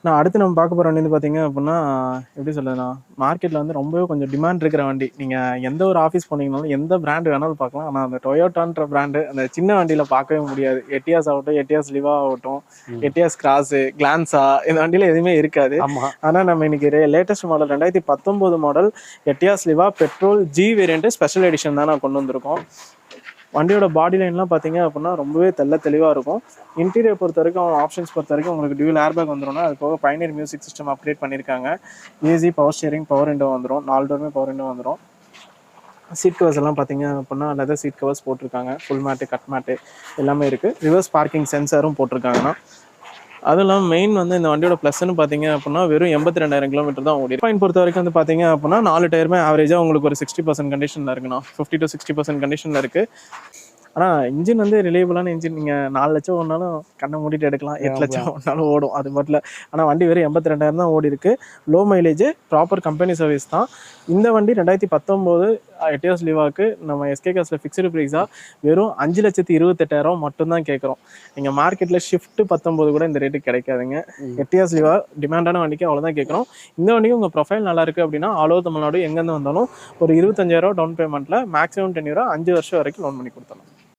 நான் அடுத்து நம்ம பார்க்க போகிற வண்டி வந்து பார்த்தீங்க அப்படின்னா எப்படி சொல்லுதுண்ணா மார்க்கெட்டில் வந்து ரொம்பவே கொஞ்சம் டிமாண்ட் இருக்கிற வண்டி. நீங்கள் எந்த ஒரு ஆஃபீஸ் போனீங்கனாலும் எந்த பிராண்டு வேணாலும் பார்க்கலாம். ஆனால் அந்த டொயோட்டான்ற பிராண்டு அந்த சின்ன வண்டியில் பார்க்கவே முடியாது. எட்டியாஸ் ஆகட்டும், எட்டியாஸ் லிவா ஆகட்டும், எட்டியாஸ் கிராஸு, கிளான்ஸா, இந்த வண்டியில் எதுவுமே இருக்காது. ஆனால் நம்ம இன்னைக்கு latest model 2019 model Etios Liva petrol G variant special edition தான் நான் கொண்டு வந்திருக்கோம். வண்டியோட பாடி லைன்லாம் பார்த்தீங்க அப்படின்னா ரொம்பவே தெளிவாக இருக்கும். இன்டீரியர் பொறுத்த வரைக்கும் ஆப்ஷன்ஸ் பொறுத்த வரைக்கும் உங்களுக்கு டியூல் ஏர் பேக் வந்துடும். அது போக பைனியர் மியூசிக் சிஸ்டம் அப்டேட் பண்ணியிருக்காங்க. AC, power steering, power window வந்துடும். 4 டோருமே பவர் விண்டோ வந்துடும். சீட் கவர்ஸ் எல்லாம் பார்த்தீங்க அப்படின்னா லெதர் சீட் கவர்ஸ் போட்டிருக்காங்க. ஃபுல் மேட்டு, கட் மேட்டு எல்லாமே இருக்குது. ரிவர்ஸ் பார்க்கிங் சென்சாரும் போட்டிருக்காங்கன்னா. அதுவும் இல்லாமல் மெயின் வந்து இந்த வண்டியோட ப்ளஸ்ன்னு பார்த்தீங்க அப்படின்னா வெறும் 82,000 கிலோமீட்டர் தான் ஓடி. பாயிண்ட் பொறுத்த வரைக்கும் வந்து பார்த்தீங்க அப்படின்னா 4 டயருமே ஆவரேஜாக உங்களுக்கு ஒரு 60% கண்டிஷனில் இருக்குண்ணா. 50 to 60% கண்டிஷனில் இருக்குது. ஆனால் இன்ஜின் வந்து ரிலேபிளான இன்ஜின். நீங்கள் 4 லட்சம் ஓடினாலும் கண்ணை மூடிட்டு எடுக்கலாம், 8 லட்சம் ஓடினாலும் ஓடும் அது மட்டும். ஆனால் வண்டி வெறும் 82,000 தான் ஓடி இருக்கு. Low mileage, proper company service தான். இந்த வண்டி 2019 எட்டியாஸ் லிவாக்கு நம்ம எஸ்கே கார்ஸில் ஃபிக்ஸ்டு ப்ரைஸாக வெறும் 5,28,000 மட்டும்தான் கேட்குறோம். நீங்கள் மார்க்கெட்டில் ஷிஃப்ட் 19 கூட இந்த ரேட்டுக்கு கிடைக்காதுங்க. எட்டியாஸ் லிவா டிமாண்டான வண்டிக்கு அவ்வளோதான் கேட்குறோம். இந்த வண்டிக்கு உங்கள் ப்ரொஃபைல் நல்லா இருக்குது அப்படின்னா ஆல் ஓவர் தமிழ்நாடு எங்கேருந்து வந்தாலும் ஒரு 25,000 டவுன் பேமெண்ட்டில் மேக்ஸிமம் 10 இயர் 5 வருஷம் வரைக்கும் லோன் பண்ணி கொடுத்தலாம்.